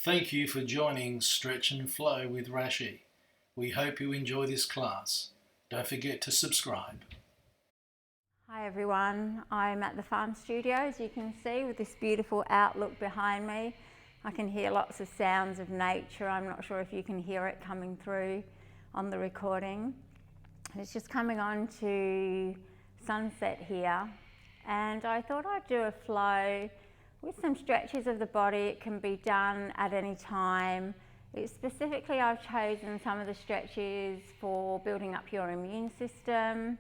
Thank you for joining Stretch and Flow with Rashi. We hope you enjoy this class. Don't forget to subscribe. Hi everyone, I'm at the farm studio, as you can see, with this beautiful outlook behind me. I can hear lots of sounds of nature. I'm not sure if you can hear it coming through on the recording. It's just coming on to sunset here, and I thought I'd do a flow with some stretches of the body. It can be done at any time. Specifically, I've chosen some of the stretches for building up your immune system,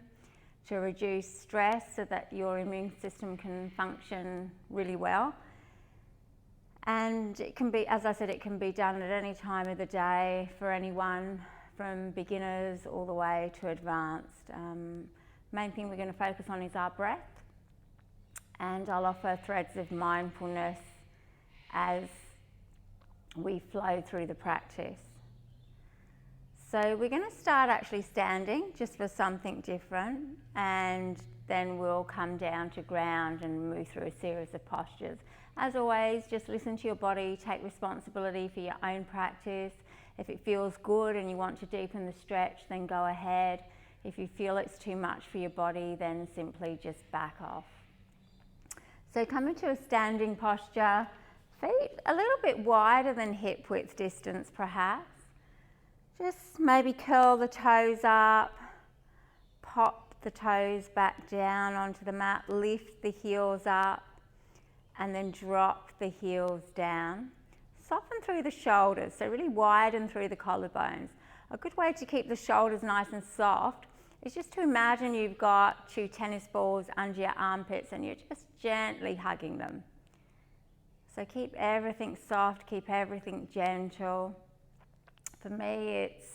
to reduce stress so that your immune system can function really well. And it can be, as I said, it can be done at any time of the day for anyone, from beginners all the way to advanced. Main thing we're going to focus on is our breath, and I'll offer threads of mindfulness as we flow through the practice. So we're going to start actually standing, just for something different, and then we'll come down to ground and move through a series of postures. As always, just listen to your body, take responsibility for your own practice. If it feels good and you want to deepen the stretch, then go ahead. If you feel it's too much for your body, then simply just back off. So come into a standing posture, feet a little bit wider than hip width distance perhaps. Just maybe curl the toes up, pop the toes back down onto the mat, lift the heels up, and then drop the heels down. Soften through the shoulders, so really widen through the collarbones. A good way to keep the shoulders nice and soft is just to imagine you've got two tennis balls under your armpits and you're just gently hugging them. So keep everything soft, keep everything gentle. For me, it's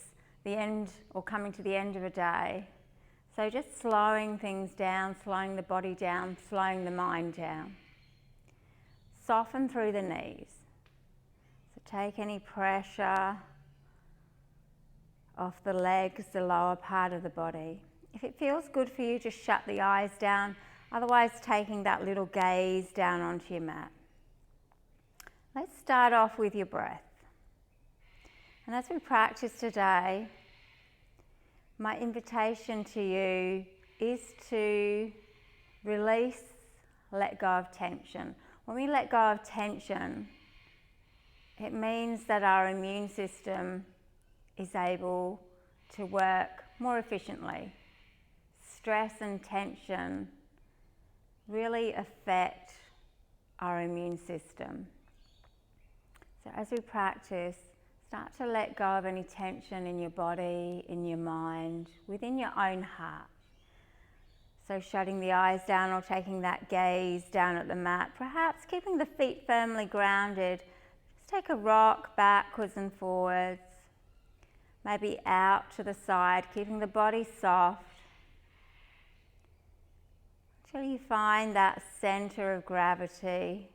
the end, or coming to the end of a day. So just slowing things down, slowing the body down, slowing the mind down. Soften through the knees. So take any pressure off the legs, the lower part of the body. If it feels good for you, just shut the eyes down. Otherwise, taking that little gaze down onto your mat. Let's start off with your breath. And as we practice today, my invitation to you is to release, let go of tension. When we let go of tension, it means that our immune system is able to work more efficiently. Stress and tension really affect our immune system. So as we practice, start to let go of any tension in your body, in your mind, within your own heart. So shutting the eyes down or taking that gaze down at the mat, perhaps keeping the feet firmly grounded. Just take a rock backwards and forwards, maybe out to the side, keeping the body soft, until you find that center of gravity.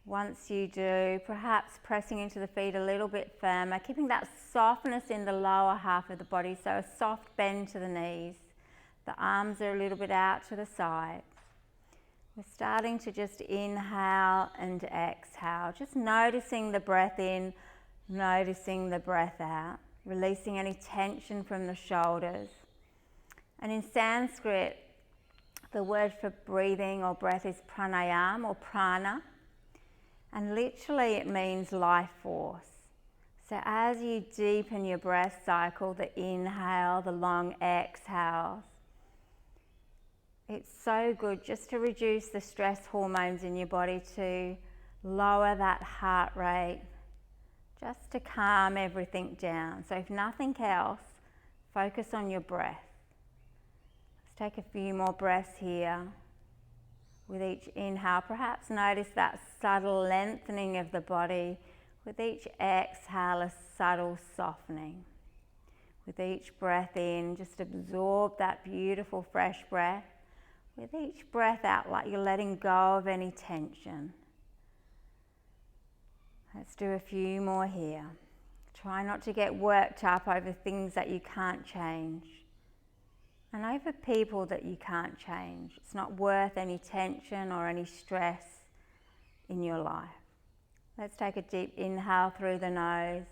Once you do, perhaps pressing into the feet a little bit firmer, keeping that softness in the lower half of the body, so a soft bend to the knees. The arms are a little bit out to the sides. We're starting to just inhale and exhale, just noticing the breath in, noticing the breath out, releasing any tension from the shoulders. And in Sanskrit, the word for breathing or breath is pranayam or prana. And literally it means life force. So as you deepen your breath cycle, the inhale, the long exhales, it's so good just to reduce the stress hormones in your body, to lower that heart rate, just to calm everything down. So if nothing else, focus on your breath. Let's take a few more breaths here. With each inhale, perhaps notice that subtle lengthening of the body. With each exhale, a subtle softening. With each breath in, just absorb that beautiful fresh breath. With each breath out, like you're letting go of any tension. Let's do a few more here. Try not to get worked up over things that you can't change. And over people that you can't change. It's not worth any tension or any stress in your life. Let's take a deep inhale through the nose.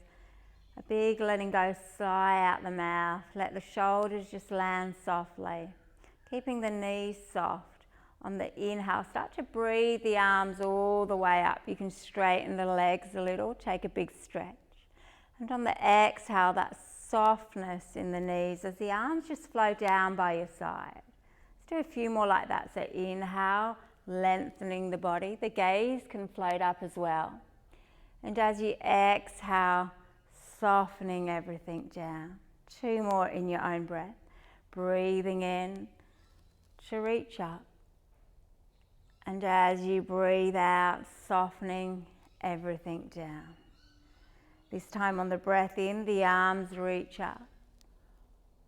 A big letting go sigh out the mouth. Let the shoulders just land softly. Keeping the knees soft. On the inhale, start to breathe the arms all the way up. You can straighten the legs a little, take a big stretch. And on the exhale, that softness in the knees as the arms just flow down by your side. Let's do a few more like that. So inhale, lengthening the body. The gaze can float up as well. And as you exhale, softening everything down. 2 more in your own breath. Breathing in to reach up. And as you breathe out, softening everything down. This time on the breath in, the arms reach up.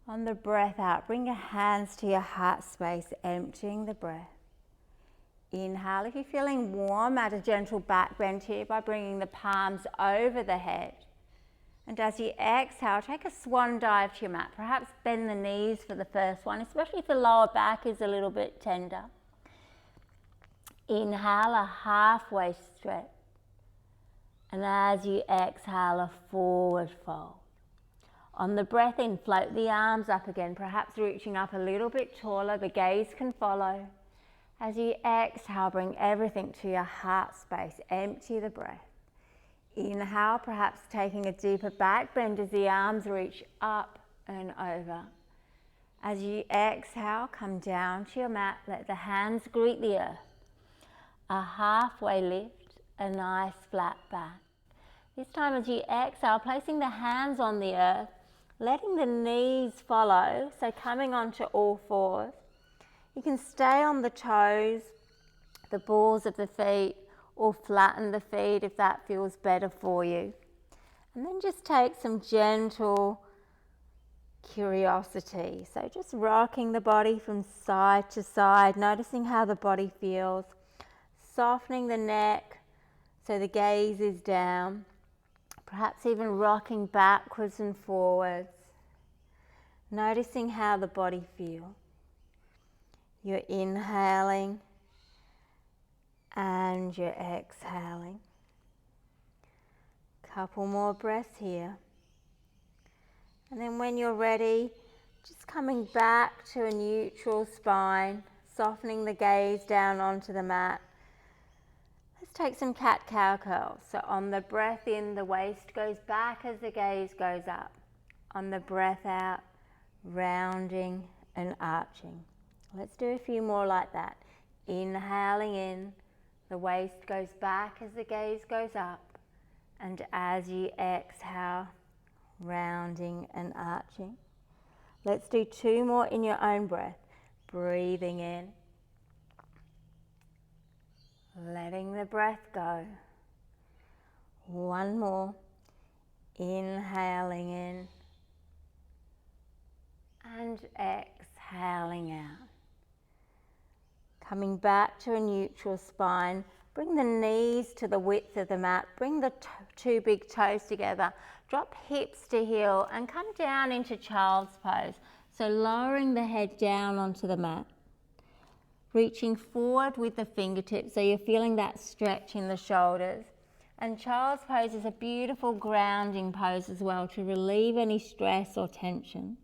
On the breath out, bring your hands to your heart space, emptying the breath. Inhale, if you're feeling warm, add a gentle back bend here by bringing the palms over the head. And as you exhale, take a swan dive to your mat. Perhaps bend the knees for the first one, especially if the lower back is a little bit tender. Inhale, a halfway stretch. And as you exhale, a forward fold. On the breath in, float the arms up again, perhaps reaching up a little bit taller. The gaze can follow. As you exhale, bring everything to your heart space. Empty the breath. Inhale, perhaps taking a deeper back bend as the arms reach up and over. As you exhale, come down to your mat. Let the hands greet the earth. A halfway lift, a nice flat back. This time as you exhale, placing the hands on the earth, letting the knees follow, so coming onto all fours. You can stay on the toes, the balls of the feet, or flatten the feet if that feels better for you. And then just take some gentle curiosity. So just rocking the body from side to side, noticing how the body feels. Softening the neck so the gaze is down, perhaps even rocking backwards and forwards, noticing how the body feels. You're inhaling and you're exhaling. Couple more breaths here. And then when you're ready, just coming back to a neutral spine, softening the gaze down onto the mat. Let's take some cat-cow curls. So on the breath in, the waist goes back as the gaze goes up. On the breath out, rounding and arching. Let's do a few more like that. Inhaling in, the waist goes back as the gaze goes up. And as you exhale, rounding and arching. Let's do 2 more in your own breath. Breathing in. Letting the breath go. 1 more. Inhaling in. And exhaling out. Coming back to a neutral spine. Bring the knees to the width of the mat. Bring the 2 big toes together. Drop hips to heel and come down into child's pose. So lowering the head down onto the mat. Reaching forward with the fingertips so you're feeling that stretch in the shoulders. And child's pose is a beautiful grounding pose as well to relieve any stress or tension.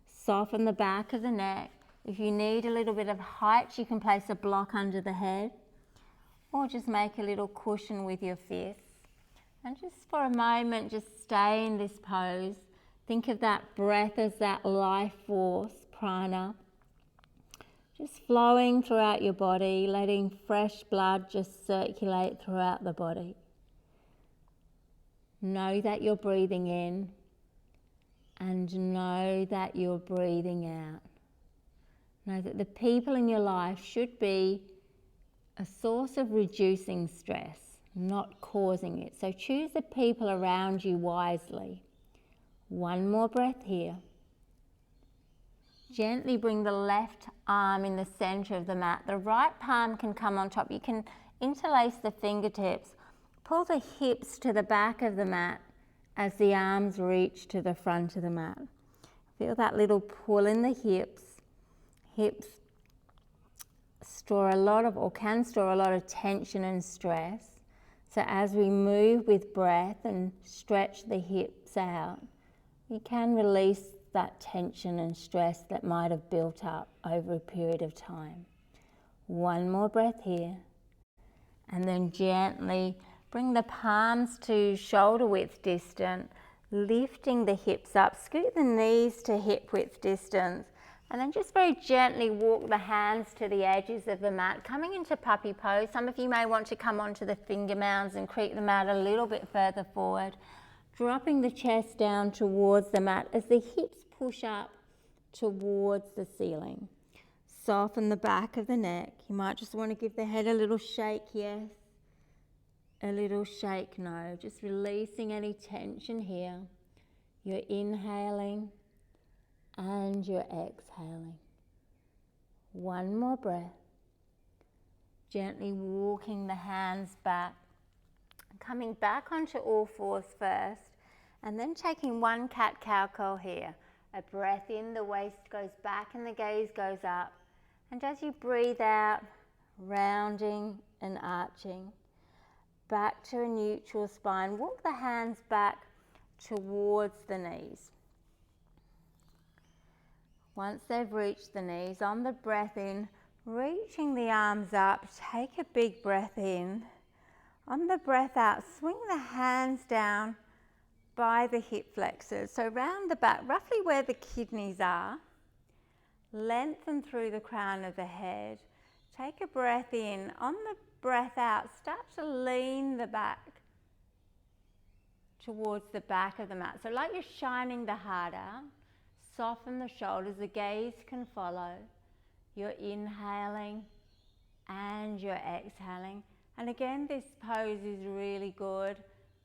Soften the back of the neck. If you need a little bit of height, you can place a block under the head or just make a little cushion with your fists. And just for a moment, just stay in this pose. Think of that breath as that life force, prana, just flowing throughout your body, letting fresh blood just circulate throughout the body. Know that you're breathing in and know that you're breathing out. Know that the people in your life should be a source of reducing stress, not causing it. So choose the people around you wisely. 1 more breath here. Gently bring the left arm in the center of the mat. The right palm can come on top. You can interlace the fingertips. Pull the hips to the back of the mat as the arms reach to the front of the mat. Feel that little pull in the hips. Hips store a lot of, or can store a lot of tension and stress. So as we move with breath and stretch the hips out, we can release that tension and stress that might have built up over a period of time. One more breath here, and then gently bring the palms to shoulder width distance, lifting the hips up, scoot the knees to hip width distance, and then just very gently walk the hands to the edges of the mat, coming into puppy pose. Some of you may want to come onto the finger mounds and creep the mat a little bit further forward, dropping the chest down towards the mat as the hips push up towards the ceiling. Soften the back of the neck. You might just want to give the head a little shake, yes. A little shake, no. Just releasing any tension here. You're inhaling and you're exhaling. One more breath. Gently walking the hands back. Coming back onto all fours first. And then taking one cat-cow curl here. A breath in, the waist goes back and the gaze goes up. And as you breathe out, rounding and arching, back to a neutral spine. Walk the hands back towards the knees. Once they've reached the knees, on the breath in, reaching the arms up, take a big breath in. On the breath out, swing the hands down by the hip flexors. So round the back, roughly where the kidneys are. Lengthen through the crown of the head. Take a breath in. On the breath out, start to lean the back towards the back of the mat. So like you're shining the heart out. Soften the shoulders. The gaze can follow. You're inhaling and you're exhaling. And again, this pose is really good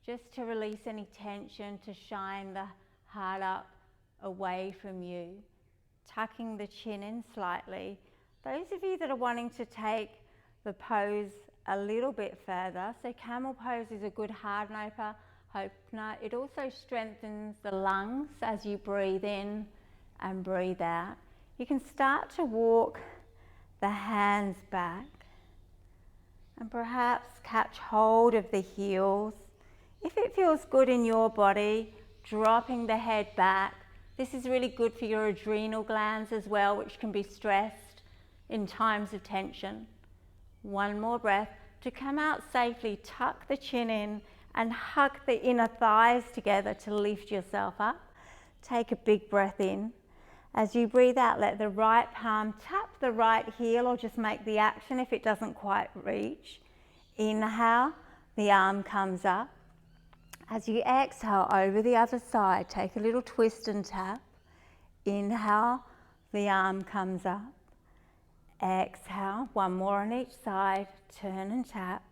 just to release any tension, to shine the heart up away from you. Tucking the chin in slightly. Those of you that are wanting to take the pose a little bit further, so camel pose is a good heart opener. It also strengthens the lungs as you breathe in and breathe out. You can start to walk the hands back and perhaps catch hold of the heels. If it feels good in your body, dropping the head back. This is really good for your adrenal glands as well, which can be stressed in times of tension. One more breath. To come out safely, tuck the chin in and hug the inner thighs together to lift yourself up. Take a big breath in. As you breathe out, let the right palm tap the right heel or just make the action if it doesn't quite reach. Inhale, the arm comes up. As you exhale over the other side, take a little twist and tap. Inhale, the arm comes up. Exhale, one more on each side, turn and tap.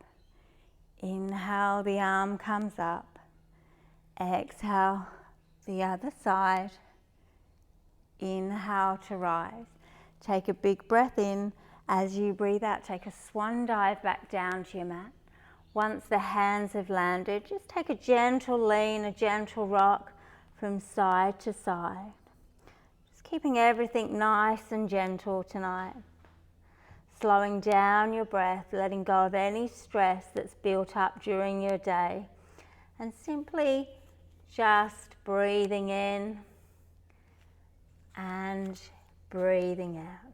Inhale, the arm comes up. Exhale, the other side. Inhale to rise. Take a big breath in. As you breathe out, take a swan dive back down to your mat. Once the hands have landed, just take a gentle lean, a gentle rock from side to side. Just keeping everything nice and gentle tonight. Slowing down your breath, letting go of any stress that's built up during your day. And simply just breathing in and breathing out.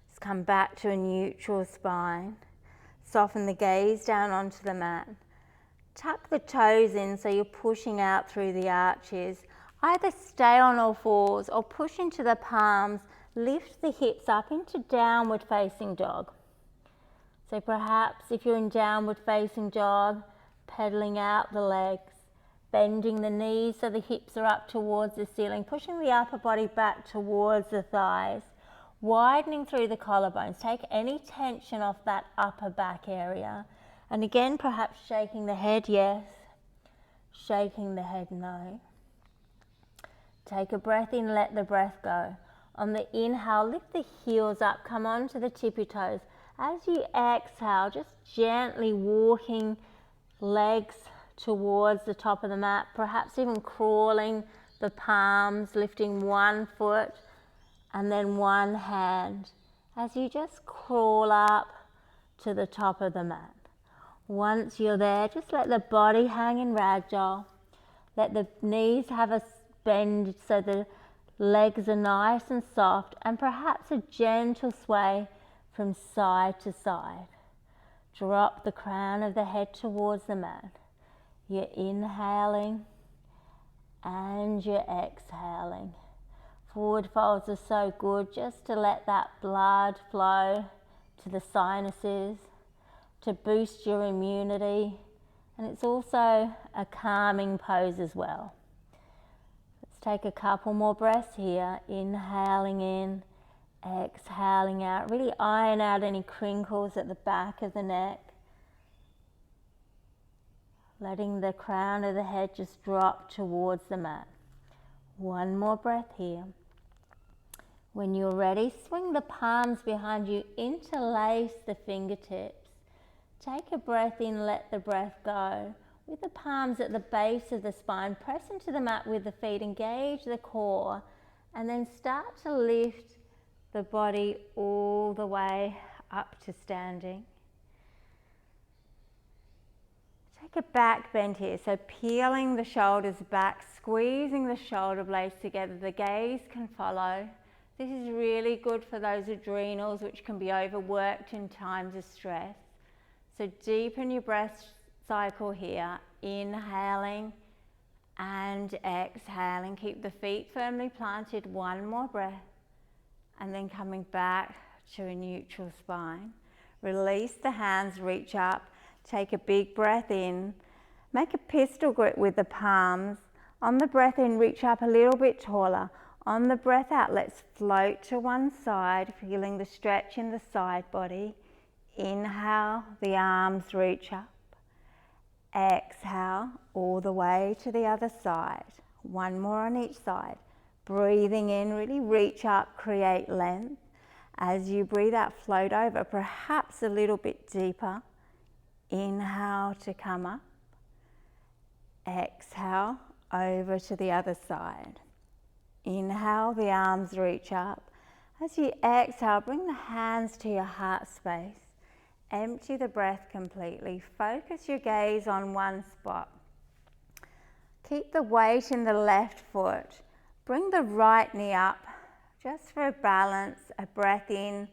Just come back to a neutral spine. Soften the gaze down onto the mat. Tuck the toes in so you're pushing out through the arches. Either stay on all fours or push into the palms. Lift the hips up into downward facing dog. So perhaps if you're in downward facing dog, pedaling out the legs, bending the knees so the hips are up towards the ceiling, pushing the upper body back towards the thighs. Widening through the collarbones. Take any tension off that upper back area. And again, perhaps shaking the head, yes. Shaking the head, no. Take a breath in, let the breath go. On the inhale, lift the heels up, come onto the tippy toes. As you exhale, just gently walking legs towards the top of the mat, perhaps even crawling the palms, lifting one foot and then one hand as you just crawl up to the top of the mat. Once you're there, just let the body hang in ragdoll. Let the knees have a bend so the legs are nice and soft, and perhaps a gentle sway from side to side. Drop the crown of the head towards the mat. You're inhaling and you're exhaling. Forward folds are so good, just to let that blood flow to the sinuses, to boost your immunity, and it's also a calming pose as well. Let's take a couple more breaths here, inhaling in, exhaling out. Really iron out any crinkles at the back of the neck. Letting the crown of the head just drop towards the mat. One more breath here. When you're ready, swing the palms behind you, interlace the fingertips. Take a breath in, let the breath go. With the palms at the base of the spine, press into the mat with the feet, engage the core, and then start to lift the body all the way up to standing. Take a back bend here, so peeling the shoulders back, squeezing the shoulder blades together. The gaze can follow. This is really good for those adrenals which can be overworked in times of stress. So deepen your breath cycle here, inhaling and exhaling. Keep the feet firmly planted, one more breath, and then coming back to a neutral spine. Release the hands, reach up, take a big breath in, make a pistol grip with the palms. On the breath in, reach up a little bit taller. On the breath out, let's float to one side, feeling the stretch in the side body. Inhale, the arms reach up. Exhale, all the way to the other side. One more on each side. Breathing in, really reach up, create length. As you breathe out, float over, perhaps a little bit deeper. Inhale to come up. Exhale, over to the other side. Inhale, the arms reach up. As you exhale, bring the hands to your heart space. Empty the breath completely. Focus your gaze on one spot. Keep the weight in the left foot. Bring the right knee up, just for a balance, a breath in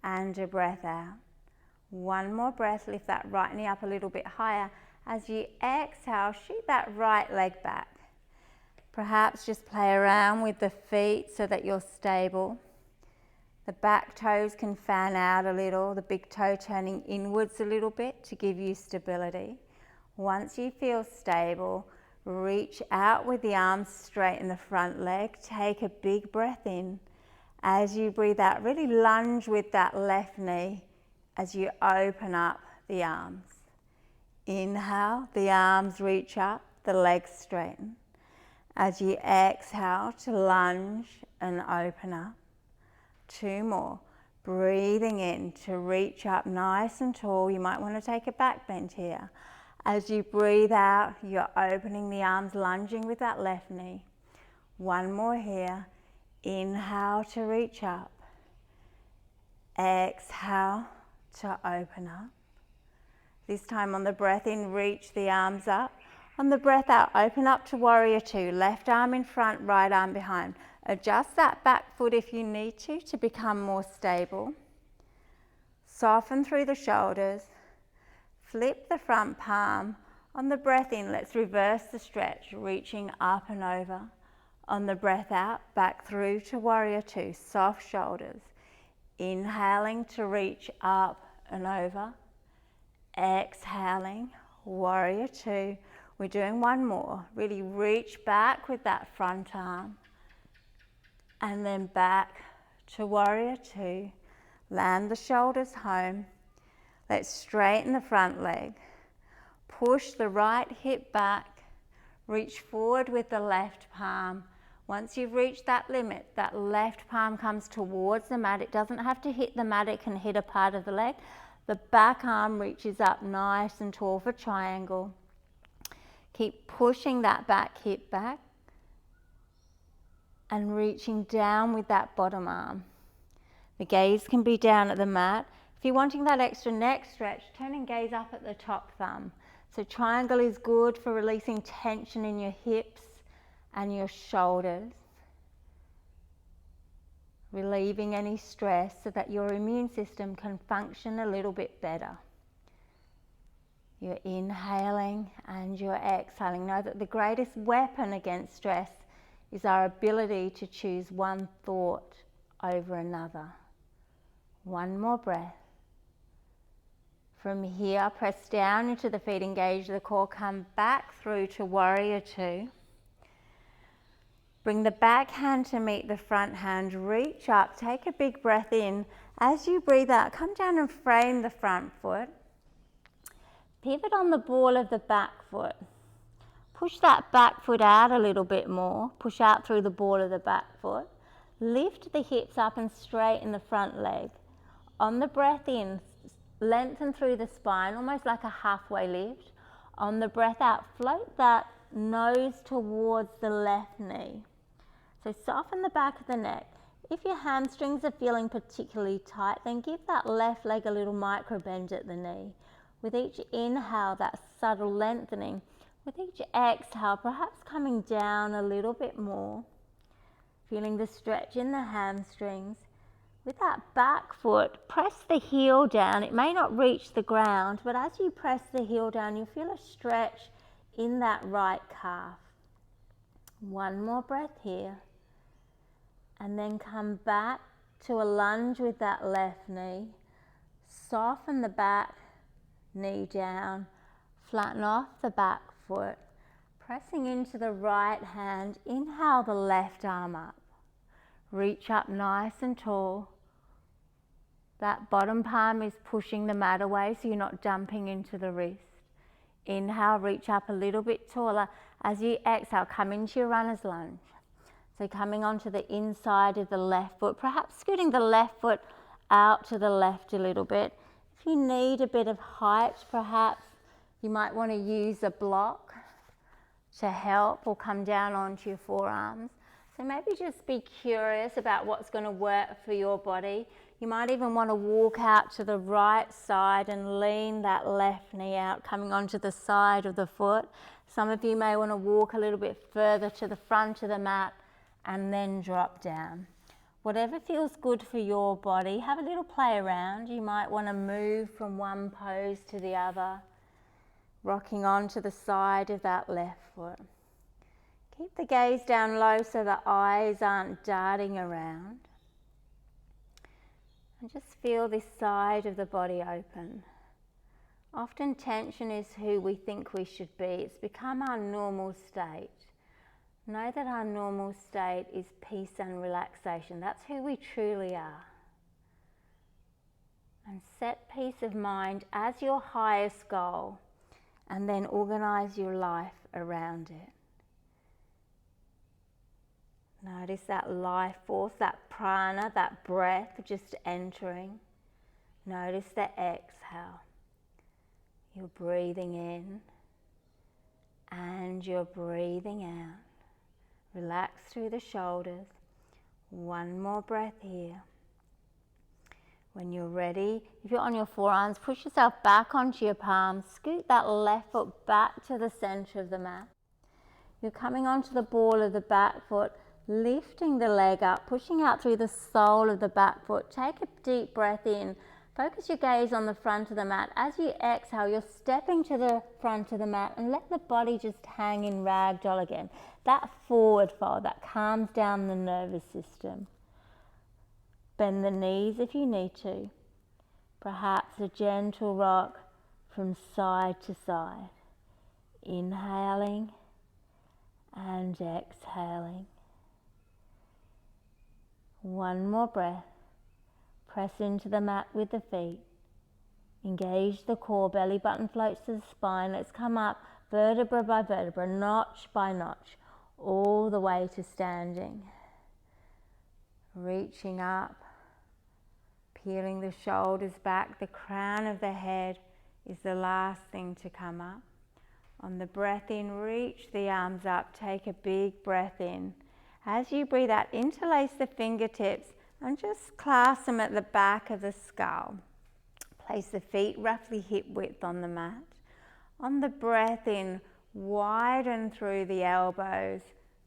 and a breath out. One more breath, lift that right knee up a little bit higher. As you exhale, shoot that right leg back. Perhaps just play around with the feet so that you're stable. The back toes can fan out a little, the big toe turning inwards a little bit to give you stability. Once you feel stable, reach out with the arms straight in the front leg. Take a big breath in. As you breathe out, really lunge with that left knee as you open up the arms. Inhale, the arms reach up, the legs straighten. As you exhale to lunge and open up. Two more. Breathing in to reach up nice and tall. You might want to take a back bend here. As you breathe out, you're opening the arms, lunging with that left knee. One more here. Inhale to reach up. Exhale to open up. This time on the breath in, reach the arms up. On the breath out, open up to warrior two. Left arm in front, right arm behind. Adjust that back foot if you need to become more stable. Soften through the shoulders. Flip the front palm. On the breath in, let's reverse the stretch, reaching up and over. On the breath out, back through to warrior two, soft shoulders. Inhaling to reach up and over. Exhaling, warrior two. We're doing one more. Really reach back with that front arm. And then back to warrior two. Land the shoulders home. Let's straighten the front leg. Push the right hip back. Reach forward with the left palm. Once you've reached that limit, that left palm comes towards the mat. It doesn't have to hit the mat, it can hit a part of the leg. The back arm reaches up nice and tall for triangle. Keep pushing that back hip back and reaching down with that bottom arm. The gaze can be down at the mat. If you're wanting that extra neck stretch, turn and gaze up at the top thumb. So triangle is good for releasing tension in your hips and your shoulders, relieving any stress so that your immune system can function a little bit better. You're inhaling and you're exhaling. Know that the greatest weapon against stress is our ability to choose one thought over another. One more breath. From here, press down into the feet, engage the core, come back through to warrior two. Bring the back hand to meet the front hand, reach up, take a big breath in. As you breathe out, come down and frame the front foot. Pivot on the ball of the back foot. Push that back foot out a little bit more. Push out through the ball of the back foot. Lift the hips up and straighten the front leg. On the breath in, lengthen through the spine, almost like a halfway lift. On the breath out, float that nose towards the left knee. So soften the back of the neck. If your hamstrings are feeling particularly tight, then give that left leg a little micro bend at the knee. With each inhale, that subtle lengthening. With each exhale, perhaps coming down a little bit more. Feeling the stretch in the hamstrings. With that back foot, press the heel down. It may not reach the ground, but as you press the heel down, you'll feel a stretch in that right calf. One more breath here. And then come back to a lunge with that left knee. Soften the back knee down. Flatten off the back foot. Pressing into the right hand, inhale the left arm up. Reach up nice and tall. That bottom palm is pushing the mat away so you're not dumping into the wrist. Inhale, reach up a little bit taller. As you exhale, come into your runner's lunge. So coming onto the inside of the left foot, perhaps scooting the left foot out to the left a little bit. If you need a bit of height, perhaps you might want to use a block to help, or come down onto your forearms. So maybe just be curious about what's going to work for your body. You might even want to walk out to the right side and lean that left knee out, coming onto the side of the foot. Some of you may want to walk a little bit further to the front of the mat and then drop down. Whatever feels good for your body, have a little play around. You might want to move from one pose to the other, rocking onto the side of that left foot. Keep the gaze down low so the eyes aren't darting around. And just feel this side of the body open. Often tension is who we think we should be. It's become our normal state. Know that our normal state is peace and relaxation. That's who we truly are. And set peace of mind as your highest goal, and then organize your life around it. Notice that life force, that prana, that breath just entering. Notice the exhale. You're breathing in and you're breathing out. Relax through the shoulders. One more breath here. When you're ready, if you're on your forearms, push yourself back onto your palms. Scoot that left foot back to the center of the mat. You're coming onto the ball of the back foot, lifting the leg up, pushing out through the sole of the back foot. Take a deep breath in. Focus your gaze on the front of the mat. As you exhale, you're stepping to the front of the mat and let the body just hang in ragdoll again. That forward fold, that calms down the nervous system. Bend the knees if you need to. Perhaps a gentle rock from side to side. Inhaling and exhaling. One more breath. Press into the mat with the feet. Engage the core, belly button floats to the spine. Let's come up vertebra by vertebra, notch by notch, all the way to standing. Reaching up, peeling the shoulders back. The crown of the head is the last thing to come up. On the breath in, reach the arms up. Take a big breath in. As you breathe out, interlace the fingertips and just clasp them at the back of the skull. Place the feet roughly hip width on the mat. On the breath in, widen through the elbows,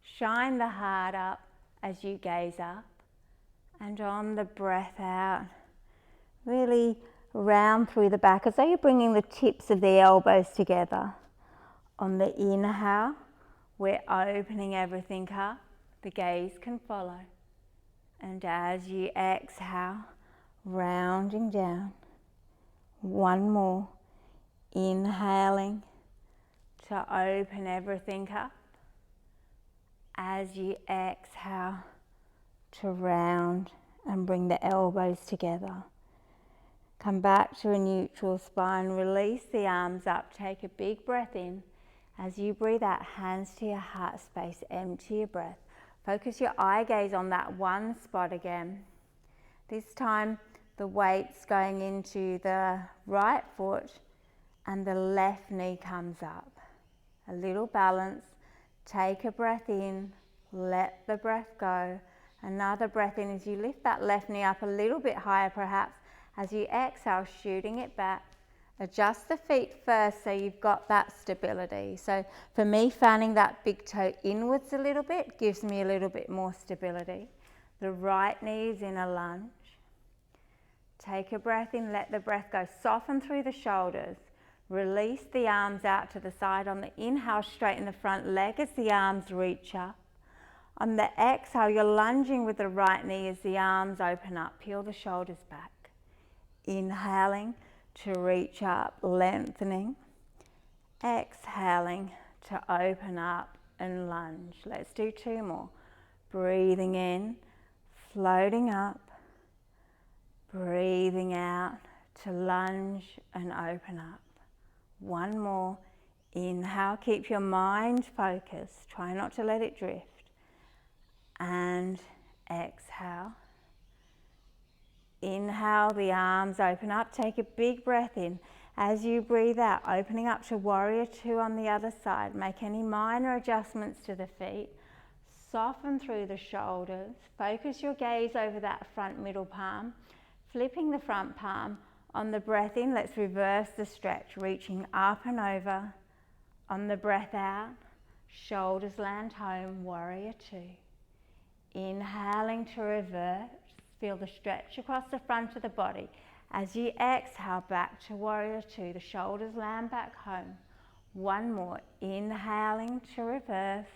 shine the heart up as you gaze up. And on the breath out, really round through the back as though you're bringing the tips of the elbows together. On the inhale, we're opening everything up. The gaze can follow. And as you exhale, rounding down. One more. Inhaling to open everything up. As you exhale, to round and bring the elbows together. Come back to a neutral spine, release the arms up, take a big breath in. As you breathe out, hands to your heart space, empty your breath. Focus your eye gaze on that one spot again. This time the weight's going into the right foot and the left knee comes up. A little balance, take a breath in, let the breath go. Another breath in as you lift that left knee up a little bit higher perhaps. As you exhale, shooting it back. Adjust the feet first so you've got that stability. So for me, fanning that big toe inwards a little bit gives me a little bit more stability. The right knee is in a lunge. Take a breath in, let the breath go. Soften through the shoulders. Release the arms out to the side. On the inhale, straighten the front leg as the arms reach up. On the exhale, you're lunging with the right knee as the arms open up. Peel the shoulders back. Inhaling to reach up, lengthening. Exhaling to open up and lunge. Let's do two more. Breathing in, floating up. Breathing out to lunge and open up. One more. Inhale, keep your mind focused. Try not to let it drift. And exhale. Inhale, the arms open up. Take a big breath in. As you breathe out, opening up to warrior two on the other side. Make any minor adjustments to the feet. Soften through the shoulders. Focus your gaze over that front middle palm. Flipping the front palm. On the breath in, let's reverse the stretch, reaching up and over. On the breath out, shoulders land home, warrior two. Inhaling to reverse, feel the stretch across the front of the body. As you exhale back to warrior two, the shoulders land back home. One more, inhaling to reverse,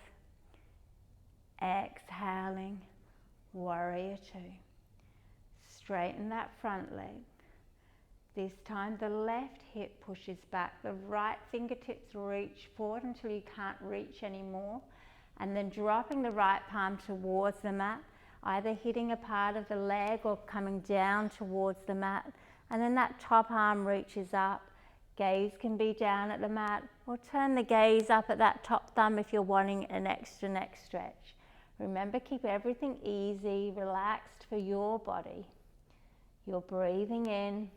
exhaling, warrior two. Straighten that front leg. This time the left hip pushes back, the right fingertips reach forward until you can't reach anymore, and then dropping the right palm towards the mat, either hitting a part of the leg or coming down towards the mat, and then that top arm reaches up. Gaze can be down at the mat, or turn the gaze up at that top thumb if you're wanting an extra neck stretch. Remember, keep everything easy, relaxed for your body. You're breathing in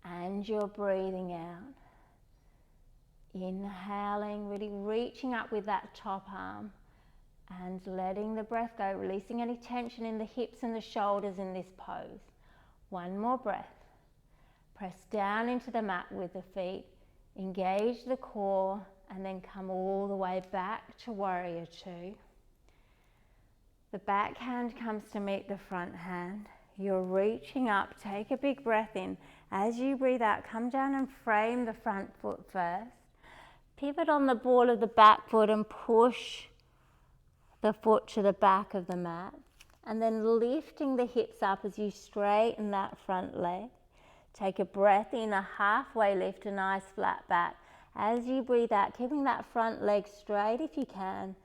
and you're breathing out. Inhaling, really reaching up with that top arm and letting the breath go, releasing any tension in the hips and the shoulders in this pose. One more breath. Press down into the mat with the feet, engage the core, and then come all the way back to warrior two. The back hand comes to meet the front hand. You're reaching up, take a big breath in. As you breathe out, come down and frame the front foot first. Pivot on the ball of the back foot and push the foot to the back of the mat. And then lifting the hips up as you straighten that front leg. Take a breath in, a halfway lift, a nice flat back. As you breathe out, keeping that front leg straight if you can.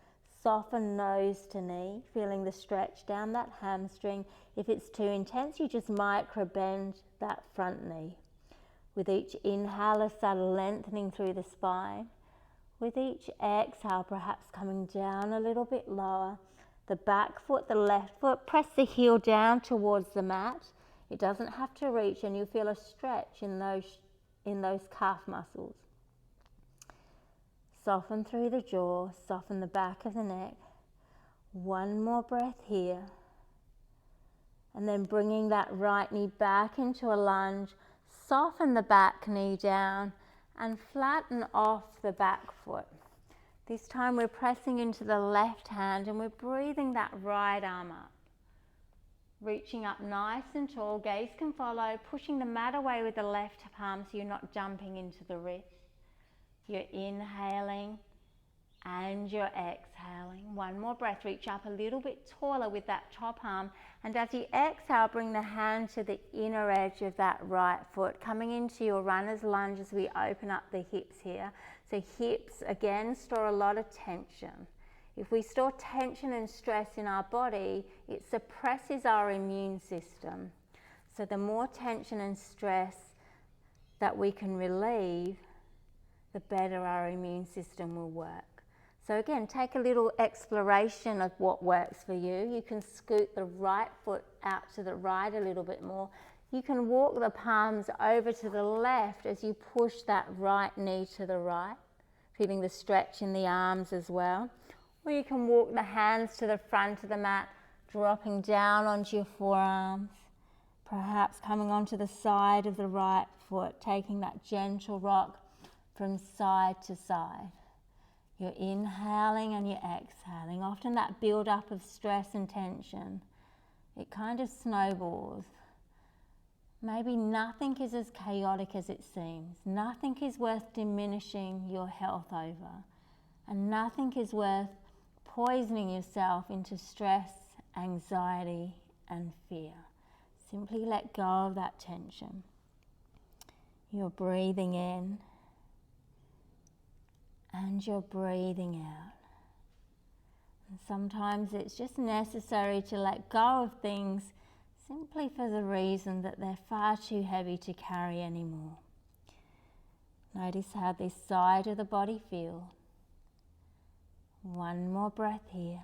Soften nose to knee, feeling the stretch down that hamstring. If it's too intense, you just micro bend that front knee. With each inhale, a subtle lengthening through the spine. With each exhale, perhaps coming down a little bit lower. The back foot, the left foot, press the heel down towards the mat. It doesn't have to reach, and you feel a stretch in those calf muscles. Soften through the jaw, soften the back of the neck. One more breath here. And then bringing that right knee back into a lunge, Soften the back knee down and flatten off the back foot. This time we're pressing into the left hand and we're breathing that right arm up. Reaching up nice and tall, gaze can follow, pushing the mat away with the left palm so you're not jumping into the wrist. You're inhaling and you're exhaling. One more breath, reach up a little bit taller with that top arm, and as you exhale, bring the hand to the inner edge of that right foot, coming into your runner's lunge as we open up the hips here. So hips, again, store a lot of tension. If we store tension and stress in our body, it suppresses our immune system. So the more tension and stress that we can relieve, the better our immune system will work. So again, take a little exploration of what works for you. You can scoot the right foot out to the right a little bit more. You can walk the palms over to the left as you push that right knee to the right, feeling the stretch in the arms as well. Or you can walk the hands to the front of the mat, dropping down onto your forearms, perhaps coming onto the side of the right foot, taking that gentle rock from side to side. You're inhaling and you're exhaling. Often that build-up of stress and tension, it kind of snowballs. Maybe nothing is as chaotic as it seems. Nothing is worth diminishing your health over. And nothing is worth poisoning yourself into stress, anxiety, and fear. Simply let go of that tension. You're breathing in and you're breathing out. And sometimes it's just necessary to let go of things simply for the reason that they're far too heavy to carry anymore. Notice how this side of the body feels. One more breath here.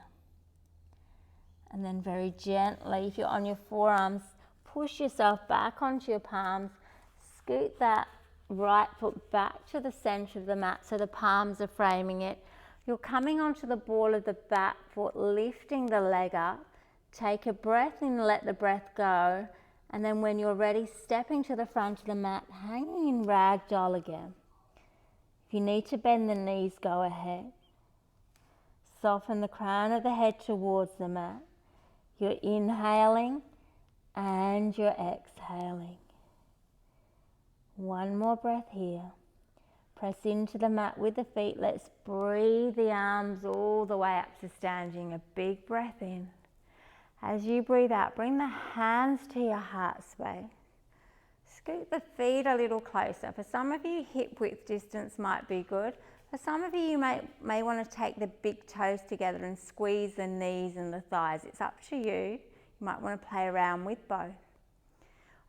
And then very gently, if you're on your forearms, push yourself back onto your palms. Scoot that right foot back to the center of the mat so the palms are framing it. You're coming onto the ball of the back foot, lifting the leg up. Take a breath in, let the breath go. And then when you're ready, stepping to the front of the mat, hanging in ragdoll again. If you need to bend the knees, go ahead. Soften the crown of the head towards the mat. You're inhaling and you're exhaling. One more breath here. Press into the mat with the feet. Let's breathe the arms all the way up to standing. A big breath in. As you breathe out, bring the hands to your heart space. Scoot the feet a little closer. For some of you, hip width distance might be good. For some of you, may want to take the big toes together and squeeze the knees and the thighs. It's up to you. You might want to play around with both.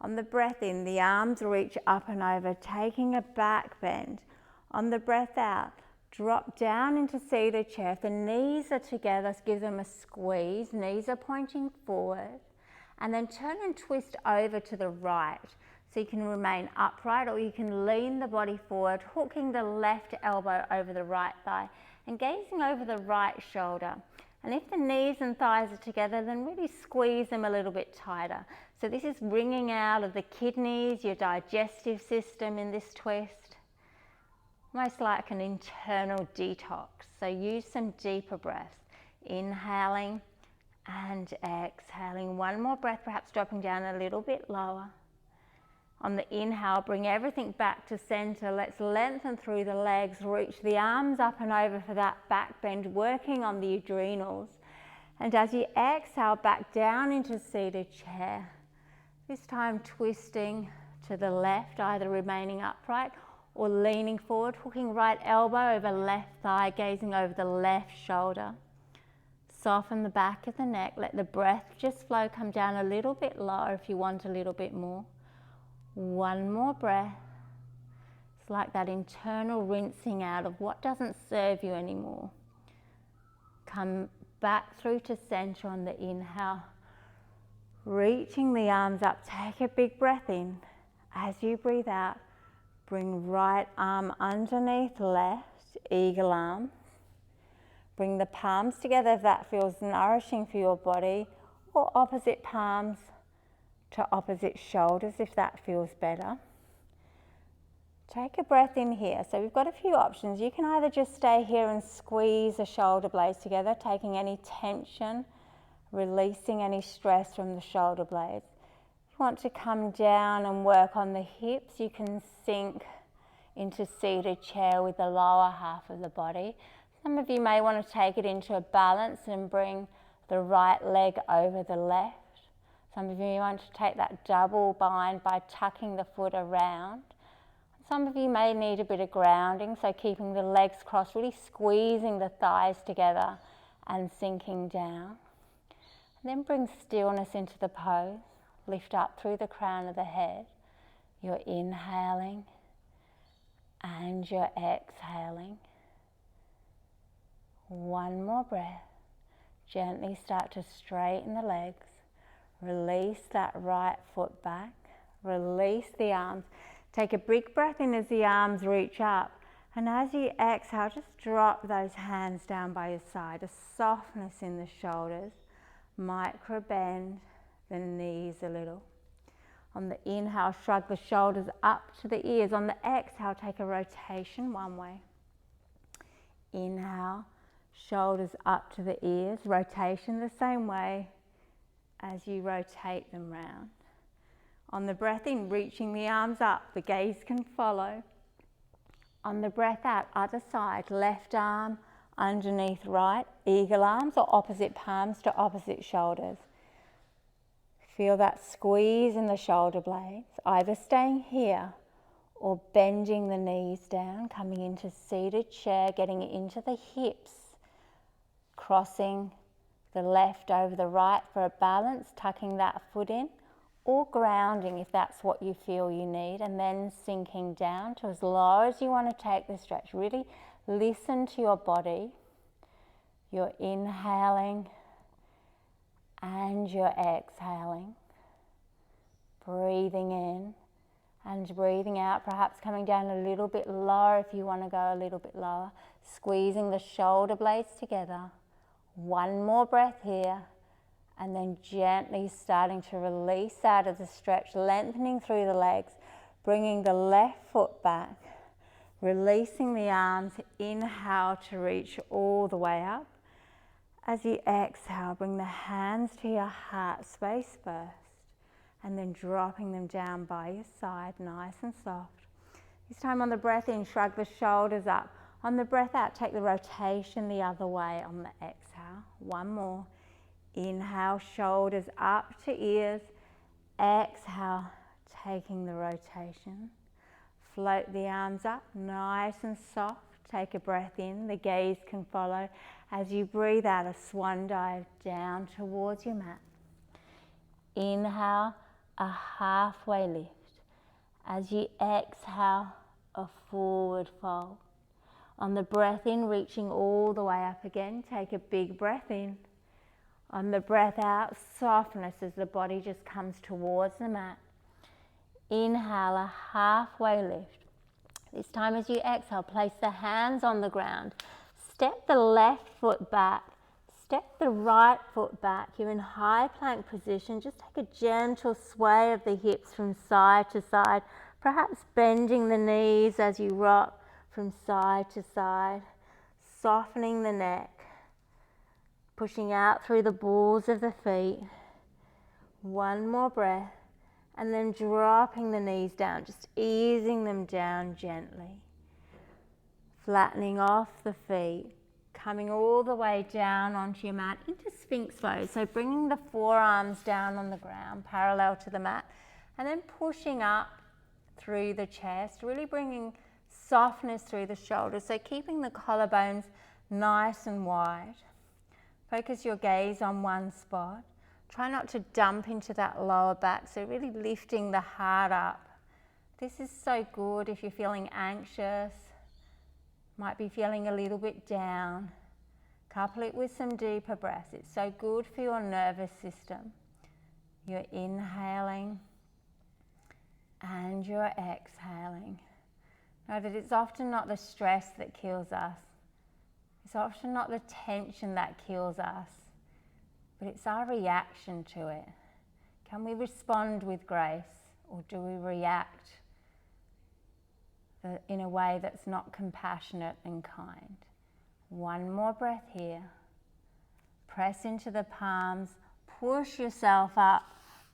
On the breath in, the arms reach up and over, taking a back bend. On the breath out, drop down into seated chair. If the knees are together, give them a squeeze. Knees are pointing forward. And then turn and twist over to the right. So you can remain upright, or you can lean the body forward, hooking the left elbow over the right thigh and gazing over the right shoulder. And if the knees and thighs are together, then really squeeze them a little bit tighter. So this is bringing out of the kidneys, your digestive system in this twist. Almost like an internal detox. So use some deeper breaths. Inhaling and exhaling. One more breath, perhaps dropping down a little bit lower. On the inhale, bring everything back to center. Let's lengthen through the legs, reach the arms up and over for that back bend, working on the adrenals. And as you exhale, back down into seated chair. This time twisting to the left, either remaining upright or leaning forward, hooking right elbow over left thigh, gazing over the left shoulder. Soften the back of the neck, let the breath just flow, come down a little bit lower if you want a little bit more. One more breath. It's like that internal rinsing out of what doesn't serve you anymore. Come back through to center on the inhale. Reaching the arms up, take a big breath in. As you breathe out, bring right arm underneath left, eagle arm. Bring the palms together if that feels nourishing for your body, or opposite palms to opposite shoulders if that feels better. Take a breath in here. So we've got a few options. You can either just stay here and squeeze the shoulder blades together, taking any tension, releasing any stress from the shoulder blades. If you want to come down and work on the hips, you can sink into seated chair with the lower half of the body. Some of you may want to take it into a balance and bring the right leg over the left. Some of you may want to take that double bind by tucking the foot around. Some of you may need a bit of grounding, so keeping the legs crossed, really squeezing the thighs together and sinking down. And then bring stillness into the pose. Lift up through the crown of the head. You're inhaling and you're exhaling. One more breath. Gently start to straighten the legs. Release that right foot back. Release the arms. Take a big breath in as the arms reach up. And as you exhale, just drop those hands down by your side. A softness in the shoulders. Micro bend the knees a little. On the inhale, shrug the shoulders up to the ears. On the exhale, take a rotation one way. Inhale, shoulders up to the ears. Rotation the same way as you rotate them round. On the breath in, reaching the arms up, the gaze can follow. On the breath out, other side, left arm underneath right, eagle arms or opposite palms to opposite shoulders. Feel that squeeze in the shoulder blades, either staying here or bending the knees down, coming into seated chair, getting into the hips, crossing the left over the right for a balance, tucking that foot in, or grounding if that's what you feel you need, and then sinking down to as low as you want to take the stretch. Really listen to your body. You're inhaling and you're exhaling. Breathing in and breathing out, perhaps coming down a little bit lower if you want to go a little bit lower. Squeezing the shoulder blades together. One more breath here. And then gently starting to release out of the stretch, lengthening through the legs, bringing the left foot back, releasing the arms. Inhale to reach all the way up. As you exhale, bring the hands to your heart space first, and then dropping them down by your side, nice and soft. This time on the breath in, shrug the shoulders up. On the breath out, take the rotation the other way on the exhale. One more. Inhale, shoulders up to ears. Exhale, taking the rotation. Float the arms up, nice and soft. Take a breath in, the gaze can follow. As you breathe out, a swan dive down towards your mat. Inhale, a halfway lift. As you exhale, a forward fold. On the breath in, reaching all the way up again, take a big breath in. On the breath out, softness as the body just comes towards the mat. Inhale, a halfway lift. This time as you exhale, place the hands on the ground. Step the left foot back. Step the right foot back. You're in high plank position. Just take a gentle sway of the hips from side to side. Perhaps bending the knees as you rock from side to side. Softening the neck. Pushing out through the balls of the feet. One more breath. And then dropping the knees down, just easing them down gently. Flattening off the feet. Coming all the way down onto your mat into Sphinx pose. So bringing the forearms down on the ground, parallel to the mat. And then pushing up through the chest, really bringing softness through the shoulders. So keeping the collarbones nice and wide. Focus your gaze on one spot. Try not to dump into that lower back, so really lifting the heart up. This is so good if you're feeling anxious, might be feeling a little bit down. Couple it with some deeper breaths. It's so good for your nervous system. You're inhaling and you're exhaling. Know that it's often not the stress that kills us. It's often not the tension that kills us, but it's our reaction to it. Can we respond with grace, or do we react in a way that's not compassionate and kind. One more breath here. Press into the palms, push yourself up,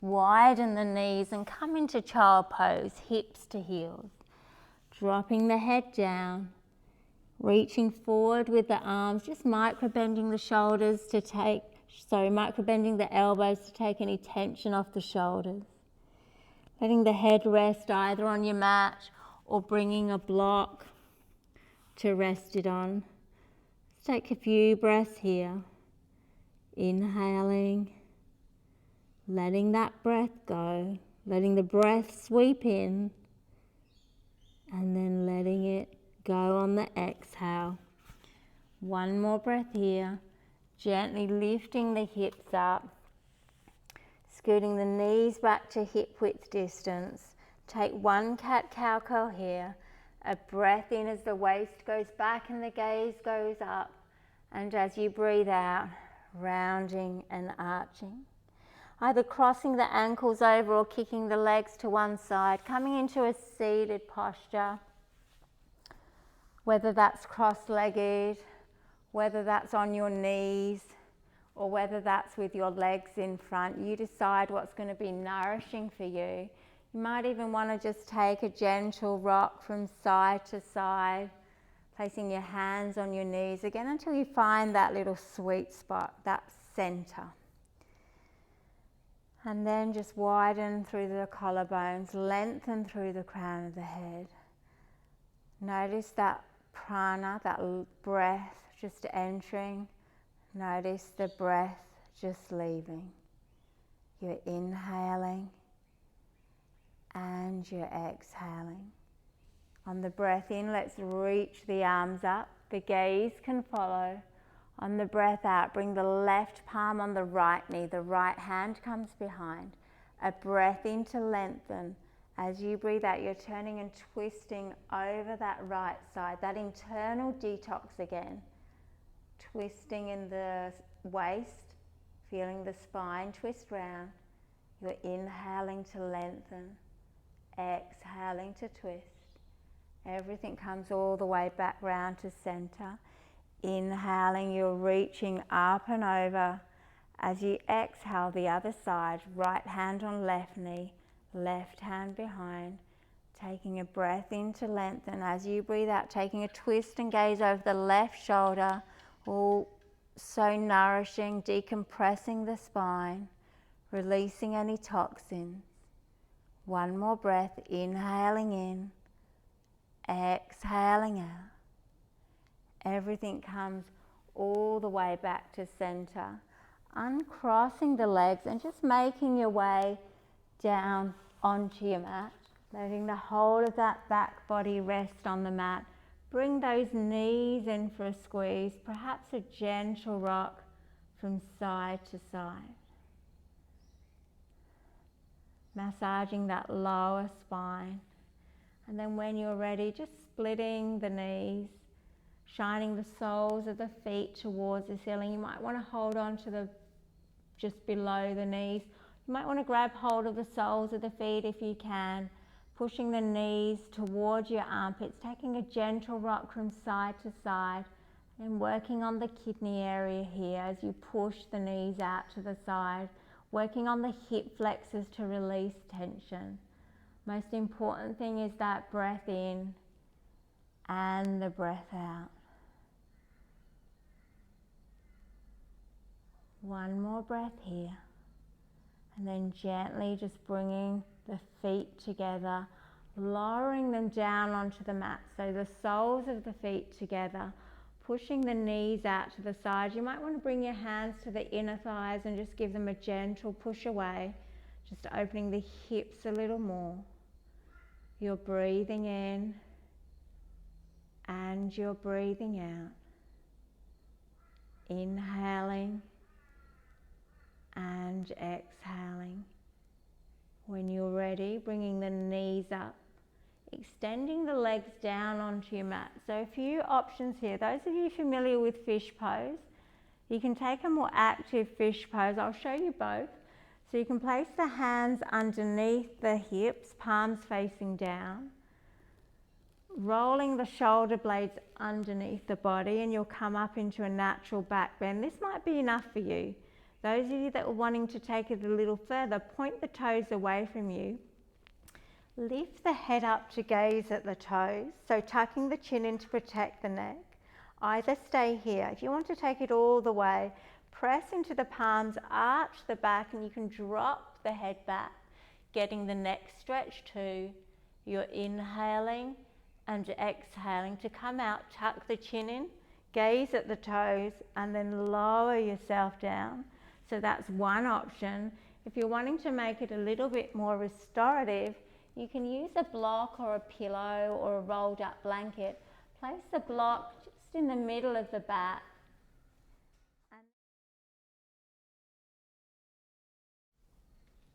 widen the knees and come into child pose, hips to heels. Dropping the head down, reaching forward with the arms, just micro-bending the shoulders to take, micro-bending the elbows to take any tension off the shoulders. Letting the head rest either on your mat or bringing a block to rest it on. Let's take a few breaths here. Inhaling, letting that breath go, letting the breath sweep in, and then letting it go on the exhale. One more breath here, gently lifting the hips up, scooting the knees back to hip width distance. Take one cat-cow curl here, a breath in as the waist goes back and the gaze goes up, and as you breathe out, rounding and arching. Either crossing the ankles over or kicking the legs to one side, coming into a seated posture, whether that's cross-legged, whether that's on your knees, or whether that's with your legs in front. You decide what's going to be nourishing for you. You might even want to just take a gentle rock from side to side, placing your hands on your knees again until you find that little sweet spot, that center. And then just widen through the collarbones, lengthen through the crown of the head. Notice that prana, that breath just entering. Notice the breath just leaving. You're inhaling and you're exhaling. On the breath in, let's reach the arms up. The gaze can follow. On the breath out, bring the left palm on the right knee. The right hand comes behind. A breath in to lengthen. As you breathe out, you're turning and twisting over that right side. That internal detox again. Twisting in the waist, feeling the spine twist round. You're inhaling to lengthen. Exhaling to twist. Everything comes all the way back round to center. Inhaling, you're reaching up and over. As you exhale, the other side, right hand on left knee, left hand behind. Taking a breath in to lengthen. As you breathe out, taking a twist and gaze over the left shoulder. All so nourishing, decompressing the spine, releasing any toxins. One more breath, inhaling in, exhaling out. Everything comes all the way back to center. Uncrossing the legs and just making your way down onto your mat. Letting the whole of that back body rest on the mat. Bring those knees in for a squeeze, perhaps a gentle rock from side to side. Massaging that lower spine. And then when you're ready, just splitting the knees, shining the soles of the feet towards the ceiling. You might want to hold on to the just below the knees. You might want to grab hold of the soles of the feet if you can, pushing the knees towards your armpits, taking a gentle rock from side to side, and working on the kidney area here as you push the knees out to the side, working on the hip flexors to release tension. Most important thing is that breath in and the breath out. One more breath here. And then gently just bringing the feet together, lowering them down onto the mat. So the soles of the feet together, pushing the knees out to the side. You might want to bring your hands to the inner thighs and just give them a gentle push away, just opening the hips a little more. You're breathing in and you're breathing out. Inhaling and exhaling. When you're ready, bringing the knees up, extending the legs down onto your mat. So a few options here. Those of you familiar with fish pose, you can take a more active fish pose. I'll show you both. So you can place the hands underneath the hips, palms facing down. rolling the shoulder blades underneath the body, and you'll come up into a natural back bend. This might be enough for you. Those of you that are wanting to take it a little further, point the toes away from you. Lift the head up to gaze at the toes, so tucking the chin in to protect the neck. Either stay here. If you want to take it all the way, press into the palms, arch the back, and you can drop the head back, getting the neck stretch too. You're inhaling and exhaling to come out, tuck the chin in, gaze at the toes, and then lower yourself down. So that's one option. If you're wanting to make it a little bit more restorative, you can use a block or a pillow or a rolled up blanket. Place the block just in the middle of the back.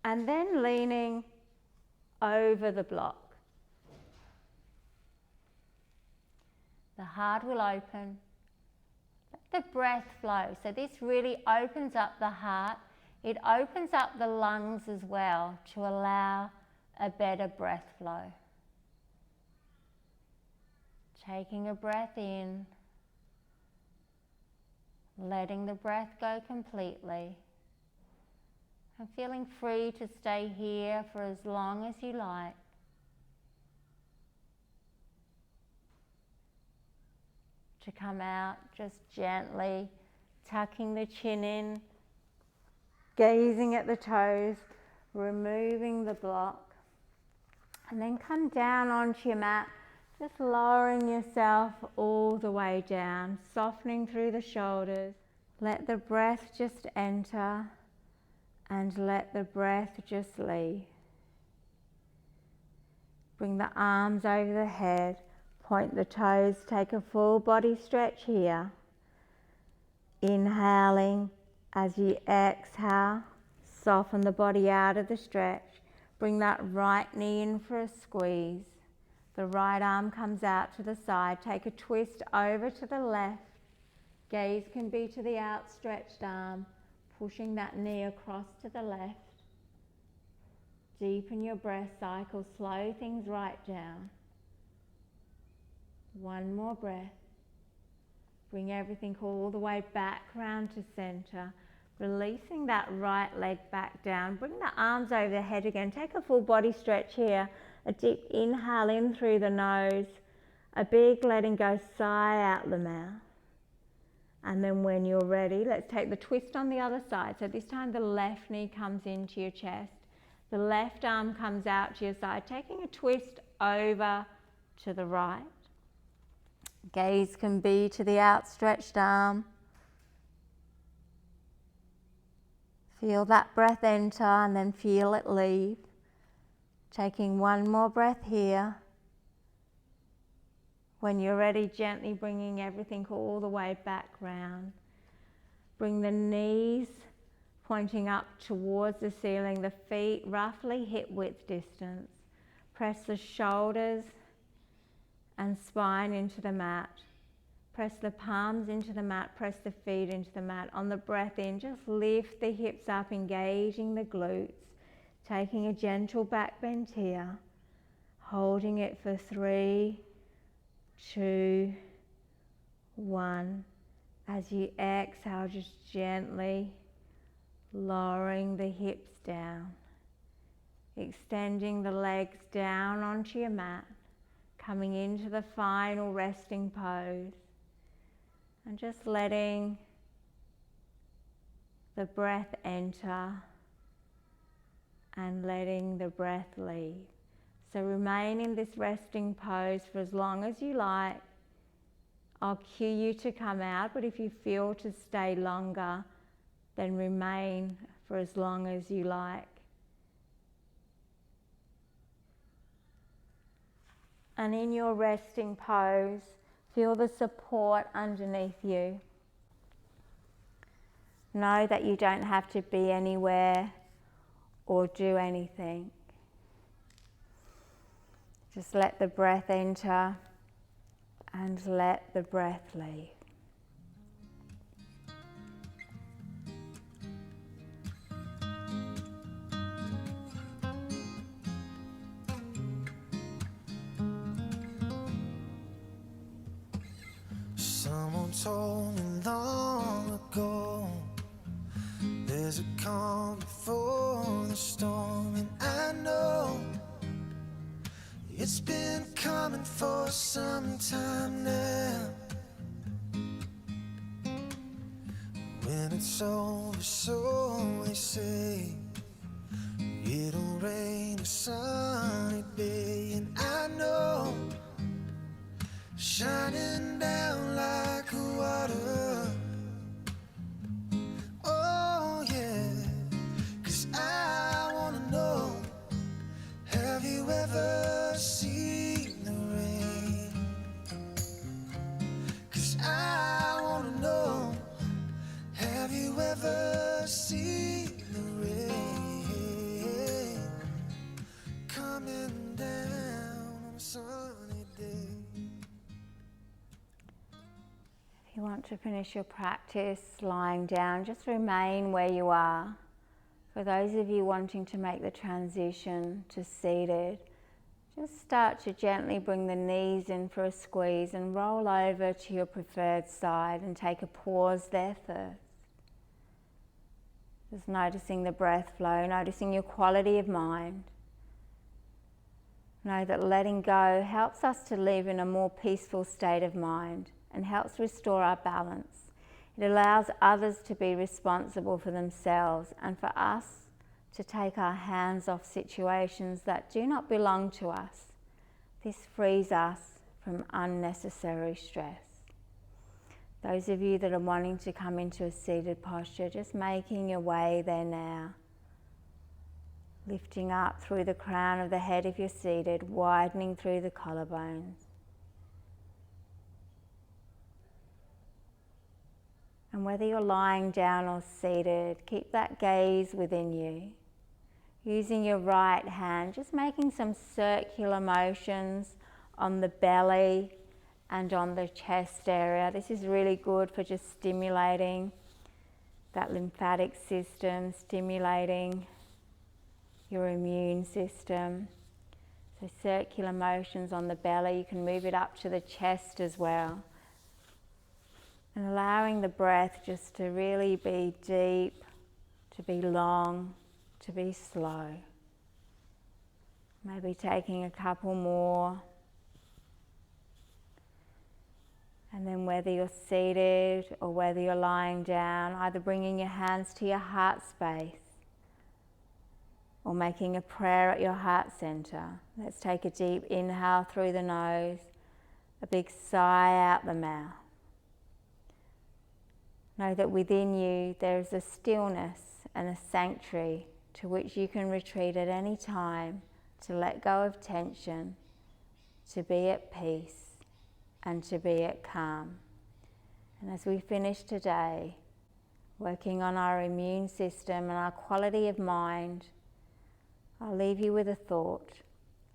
And then leaning over the block. The heart will open. Let the breath flow. So this really opens up the heart. It opens up the lungs as well to allow a better breath flow. Taking a breath in, letting the breath go completely, and feeling free to stay here for as long as you like. To come out, just gently tucking the chin in, gazing at the toes, removing the block, and then come down onto your mat, just lowering yourself all the way down, softening through the shoulders. Let the breath just enter and let the breath just leave. Bring the arms over the head, point the toes, take a full body stretch here. Inhaling, as you exhale, soften the body out of the stretch. Bring that right knee in for a squeeze. The right arm comes out to the side. Take a twist over to the left. Gaze can be to the outstretched arm, pushing that knee across to the left. Deepen your breath cycle, slow things right down. One more breath. Bring everything all the way back round to center. Releasing that right leg back down. Bring the arms over the head again. Take a full body stretch here. A deep inhale in through the nose. A big letting go sigh out the mouth. And then when you're ready, let's take the twist on the other side. So this time the left knee comes into your chest. The left arm comes out to your side, taking a twist over to the right. Gaze can be to the outstretched arm. Feel that breath enter and then feel it leave. Taking one more breath here. When you're ready, gently bringing everything all the way back round. Bring the knees pointing up towards the ceiling, the feet roughly hip width distance. Press the shoulders and spine into the mat. Press the palms into the mat, press the feet into the mat. On the breath in, just lift the hips up, engaging the glutes. Taking a gentle back bend here. Holding it for 3, 2, 1. As you exhale, just gently lowering the hips down. Extending the legs down onto your mat. Coming into the final resting pose. And just letting the breath enter and letting the breath leave. So remain in this resting pose for as long as you like. I'll cue you to come out, but if you feel to stay longer, then remain for as long as you like. And in your resting pose, feel the support underneath you. Know that you don't have to be anywhere or do anything. Just let the breath enter and let the breath leave. told me long ago, there's a calm before the storm, and I know it's been coming for some time now. When it's over, so they say, it'll rain a sunny day, and I know, shining down like water. Oh yeah, 'cause I wanna know, have you ever seen the rain? 'Cause I wanna know, have you ever seen the rain coming down on a sunny day? If you want to finish your practice lying down, just remain where you are. For those of you wanting to make the transition to seated, just start to gently bring the knees in for a squeeze and roll over to your preferred side and take a pause there first. Just noticing the breath flow, noticing your quality of mind. Know that letting go helps us to live in a more peaceful state of mind and helps restore our balance. It allows others to be responsible for themselves and for us to take our hands off situations that do not belong to us. This frees us from unnecessary stress. Those of you that are wanting to come into a seated posture, just making your way there now. Lifting up through the crown of the head if you're seated, widening through the collarbones. And whether you're lying down or seated, keep that gaze within you. Using your right hand, just making some circular motions on the belly and on the chest area. This is really good for just stimulating that lymphatic system, stimulating your immune system. So circular motions on the belly, you can move it up to the chest as well. And allowing the breath just to really be deep, to be long, to be slow. Maybe taking a couple more. And then whether you're seated or whether you're lying down, either bringing your hands to your heart space or making a prayer at your heart center. Let's take a deep inhale through the nose, a big sigh out the mouth. Know that within you there is a stillness and a sanctuary to which you can retreat at any time to let go of tension, to be at peace and to be at calm. And as we finish today, working on our immune system and our quality of mind, I'll leave you with a thought.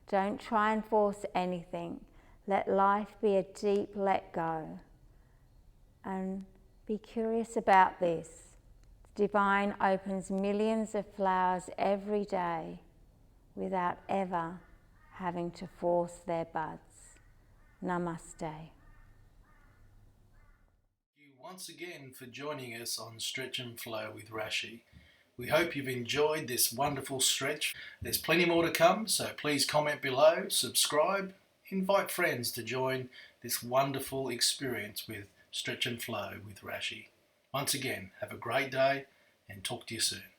Don't try and force anything. Let life be a deep let go. And be curious about this. The divine opens millions of flowers every day without ever having to force their buds. Namaste. Thank you once again for joining us on Stretch and Flow with Rashi. We hope you've enjoyed this wonderful stretch. There's plenty more to come, so please comment below, subscribe, invite friends to join this wonderful experience with Stretch and Flow with Rashi. Once again, have a great day and talk to you soon.